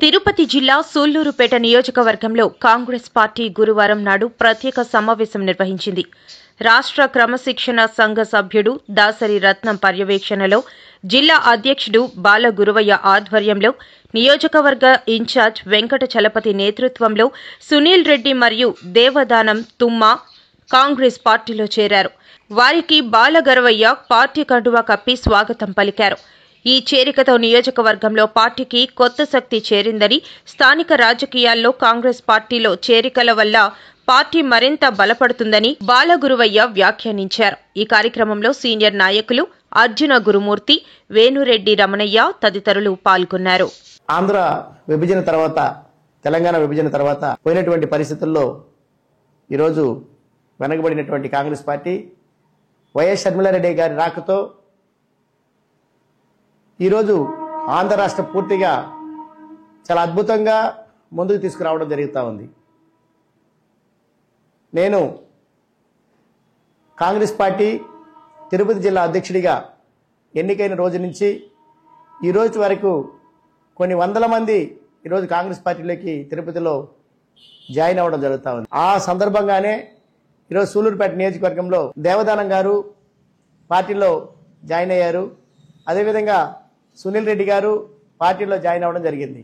తిరుపతి జిల్లా సూళ్లూరుపేట నియోజకవర్గంలో కాంగ్రెస్ పార్టీ గురువారం నాడు ప్రత్యేక సమావేశం నిర్వహించింది. రాష్ట్ర క్రమశిక్షణ సంఘ సభ్యుడు దాసరి రత్నం పర్యవేక్షణలో జిల్లా అధ్యక్షుడు బాలగురువయ్య ఆధ్వర్యంలో నియోజకవర్గ ఇన్ఛార్జ్ వెంకట చలపతి నేతృత్వంలో సునీల్ రెడ్డి మరియు దేవదానం తుమ్మ కాంగ్రెస్ పార్టీలో చేరారు. వారికి బాలగురువయ్య పార్టీ కండువా కప్పి స్వాగతం పలికారు. ఈ చేరికతో నియోజకవర్గంలో పార్టీకి కొత్త శక్తి చేరిందని, స్థానిక రాజకీయాల్లో కాంగ్రెస్ పార్టీలో చేరికల వల్ల పార్టీ మరింత బలపడుతుందని బాలగురువయ్య వ్యాఖ్యానించారు. ఈ కార్యక్రమంలో సీనియర్ నాయకులు అర్జున గురుమూర్తి, వేణురెడ్డి రమణయ్య తదితరులు పాల్గొన్నారు. ఆంధ్ర విభజన తర్వాత, తెలంగాణ విభజన తర్వాత పోయినటువంటి పరిస్థితుల్లో ఈరోజు వెనకబడినటువంటి కాంగ్రెస్ పార్టీ వైఎస్ షర్మిలారెడ్డి గారి రాకతో ఈరోజు ఆంధ్ర రాష్ట్రం పూర్తిగా చాలా అద్భుతంగా ముందుకు తీసుకురావడం జరుగుతూ ఉంది. నేను కాంగ్రెస్ పార్టీ తిరుపతి జిల్లా అధ్యక్షుడిగా ఎన్నికైన రోజు నుంచి ఈ రోజు వరకు కొన్ని వందల మంది ఈరోజు కాంగ్రెస్ పార్టీలోకి తిరుపతిలో జాయిన్ అవ్వడం జరుగుతూ ఉంది. ఆ సందర్భంగానే ఈరోజు సూళ్లూరుపేట నియోజకవర్గంలో దేవదానం గారు పార్టీలో జాయిన్ అయ్యారు. అదేవిధంగా సునీల్ రెడ్డి గారు పార్టీలో జాయిన్ అవ్వడం జరిగింది.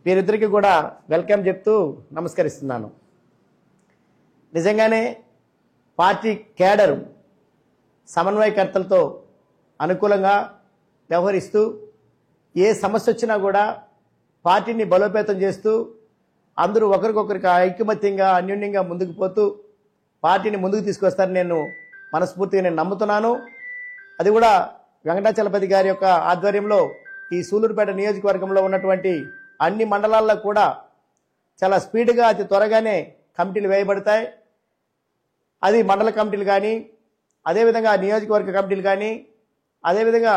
వీరిద్దరికీ కూడా వెల్కమ్ చెప్తూ నమస్కరిస్తున్నాను. నిజంగానే పార్టీ కేడర్ సమన్వయకర్తలతో అనుకూలంగా వ్యవహరిస్తూ ఏ సమస్య వచ్చినా కూడా పార్టీని బలోపేతం చేస్తూ అందరూ ఒకరికొకరికి ఐకమత్యంగా అన్యోన్యంగా ముందుకు పోతూ పార్టీని ముందుకు తీసుకొస్తారని నేను మనస్ఫూర్తిగా నమ్ముతున్నాను. అది కూడా వెంకటాచలపతి గారి యొక్క ఆధ్వర్యంలో ఈ సూళ్లూరుపేట నియోజకవర్గంలో ఉన్నటువంటి అన్ని మండలాల్లో కూడా చాలా స్పీడ్గా అతి త్వరగానే కమిటీలు వేయబడతాయి. అది మండల కమిటీలు కానీ, అదేవిధంగా నియోజకవర్గ కమిటీలు కానీ, అదేవిధంగా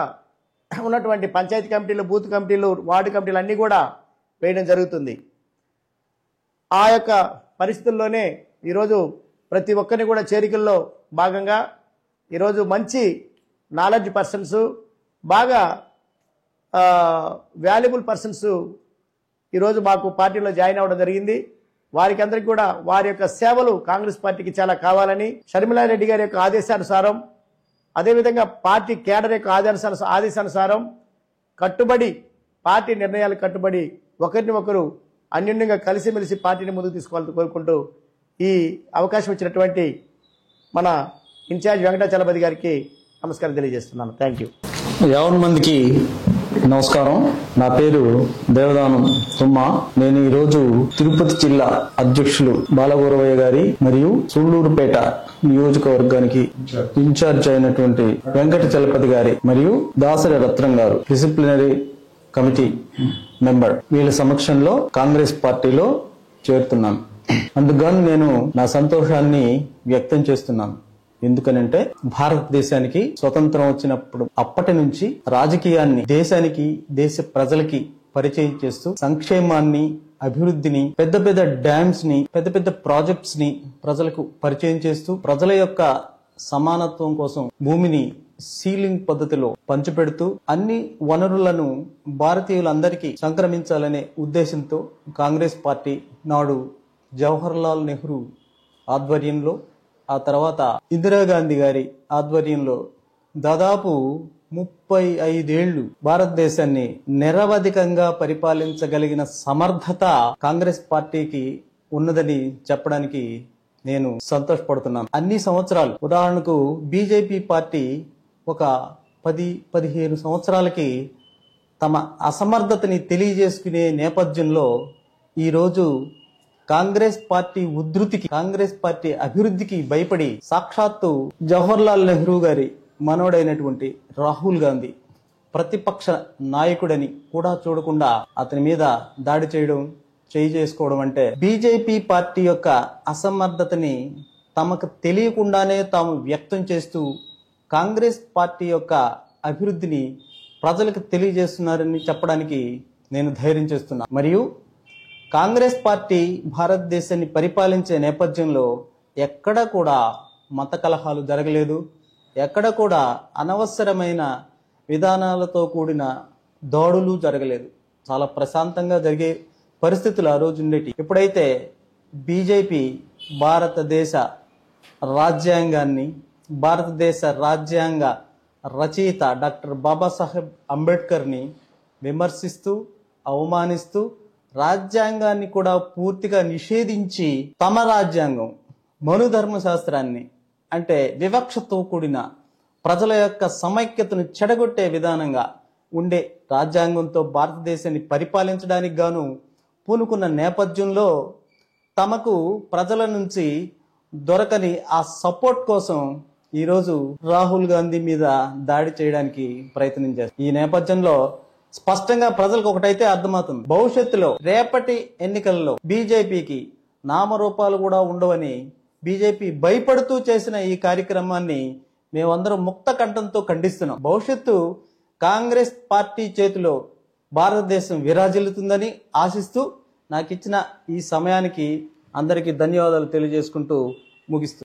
ఉన్నటువంటి పంచాయతీ కమిటీలు, బూత్ కమిటీలు, వార్డు కమిటీలు అన్నీ కూడా వేయడం జరుగుతుంది. ఆ యొక్క పరిస్థితుల్లోనే ఈరోజు ప్రతి ఒక్కరిని కూడా చేరికల్లో భాగంగా ఈరోజు మంచి నాలెడ్జ్ పర్సన్స్, బాగా వాల్యుబుల్ పర్సన్స్ ఈరోజు మాకు పార్టీలో జాయిన్ అవ్వడం జరిగింది. వారికి అందరికీ కూడా వారి యొక్క సేవలు కాంగ్రెస్ పార్టీకి చాలా కావాలని షర్మిలారెడ్డి గారి యొక్క ఆదేశానుసారం, అదేవిధంగా పార్టీ కేడర్ యొక్క ఆదేశానుసారం కట్టుబడి, పార్టీ నిర్ణయాలకు కట్టుబడి ఒకరిని ఒకరు అన్యోన్యంగా కలిసిమెలిసి పార్టీని ముందుకు తీసుకోవాలని కోరుకుంటూ ఈ అవకాశం ఇచ్చినటువంటి మన ఇన్ఛార్జ్ వెంకటాచలపతి గారికి నమస్కారం తెలియజేస్తున్నాను. Thank you. 50 మందికి నమస్కారం. నా పేరు దేవదానం తుమ్మ. నేను ఈరోజు తిరుపతి జిల్లా అధ్యక్షులు బాలగురువయ్య గారి మరియు సూళ్లూరుపేట నియోజకవర్గానికి ఇన్ఛార్జ్ అయినటువంటి వెంకట చలపతి గారి మరియు దాసరి రత్నం గారు డిసిప్లినరీ కమిటీ మెంబర్, వీళ్ళ సమక్షంలో కాంగ్రెస్ పార్టీలో చేరుతున్నాను. అందుకని నేను నా సంతోషాన్ని వ్యక్తం చేస్తున్నాను. ఎందుకనంటే భారతదేశానికి స్వతంత్రం వచ్చినప్పుడు అప్పటి నుంచి రాజకీయాన్ని దేశానికి, దేశ ప్రజలకి పరిచయం చేస్తూ సంక్షేమాన్ని, అభివృద్ధిని, పెద్ద పెద్ద డ్యామ్స్ ని, పెద్ద పెద్ద ప్రాజెక్ట్స్ ని ప్రజలకు పరిచయం చేస్తూ ప్రజల యొక్క సమానత్వం కోసం భూమిని సీలింగ్ పద్ధతిలో పంచిపెడుతూ అన్ని వనరులను భారతీయులందరికీ సంక్రమించాలనే ఉద్దేశంతో కాంగ్రెస్ పార్టీ నాడు జవహర్లాల్ నెహ్రూ ఆధ్వర్యంలో, ఆ తర్వాత ఇందిరాగాంధీ గారి ఆధ్వర్యంలో దాదాపు 35 ఏళ్లు భారతదేశాన్ని నిరవధికంగా పరిపాలించగలిగిన సమర్థత కాంగ్రెస్ పార్టీకి ఉన్నదని చెప్పడానికి నేను సంతోషపడుతున్నాను. అన్ని సంవత్సరాలు, ఉదాహరణకు బీజేపీ పార్టీ ఒక 10-15 సంవత్సరాలకి తమ అసమర్థతని తెలియజేసుకునే నేపథ్యంలో ఈరోజు కాంగ్రెస్ పార్టీ ఉధృతికి, కాంగ్రెస్ పార్టీ అభివృద్ధికి భయపడి సాక్షాత్తు జవహర్లాల్ నెహ్రూ గారి మనవడైనటువంటి రాహుల్ గాంధీ ప్రతిపక్ష నాయకుడని కూడా చూడకుండా అతని మీద దాడి చేయడం, చేసుకోవడం అంటే బీజేపీ పార్టీ యొక్క అసమర్థతని తమకు తెలియకుండానే తాము వ్యక్తం చేస్తూ కాంగ్రెస్ పార్టీ యొక్క అభివృద్ధిని ప్రజలకు తెలియజేస్తున్నారని చెప్పడానికి నేను ధైర్యం చేస్తున్నా. మరియు కాంగ్రెస్ పార్టీ భారతదేశాన్ని పరిపాలించే నేపథ్యంలో ఎక్కడ కూడా మత కలహాలు జరగలేదు, ఎక్కడ కూడా అనవసరమైన విధానాలతో కూడిన దాడులు జరగలేదు. చాలా ప్రశాంతంగా జరిగే పరిస్థితులు ఆ రోజు ఉండేటి. ఎప్పుడైతే బీజేపీ భారతదేశ రాజ్యాంగాన్ని, భారతదేశ రాజ్యాంగ రచయిత డాక్టర్ బాబాసాహెబ్ అంబేద్కర్ని విమర్శిస్తూ, అవమానిస్తూ, రాజ్యాంగాన్ని కూడా పూర్తిగా నిషేధించి తమ రాజ్యాంగం మనుధర్మశాస్త్రాన్ని, అంటే వివక్షతో కూడిన ప్రజల యొక్క సమైక్యతను చెడగొట్టే విధానంగా ఉండే రాజ్యాంగంతో భారతదేశాన్ని పరిపాలించడానికి గాను పూనుకున్న నేపథ్యంలో తమకు ప్రజల నుంచి దొరకని ఆ సపోర్ట్ కోసం ఈరోజు రాహుల్ గాంధీ మీద దాడి చేయడానికి ప్రయత్నం చేస్తారు. ఈ నేపథ్యంలో స్పష్టంగా ప్రజలకు ఒకటైతే అర్థమవుతుంది, భవిష్యత్తులో రేపటి ఎన్నికల్లో బీజేపీకి నామరూపాలు కూడా ఉండవని బీజేపీ భయపడుతూ చేసిన ఈ కార్యక్రమాన్ని మేమందరం ముక్త కంఠంతో ఖండిస్తున్నాం. భవిష్యత్తు కాంగ్రెస్ పార్టీ చేతిలో భారతదేశం విరాజిల్లుతుందని ఆశిస్తూ నాకు ఇచ్చిన ఈ సమయానికి అందరికీ ధన్యవాదాలు తెలియజేసుకుంటూ ముగిస్తూ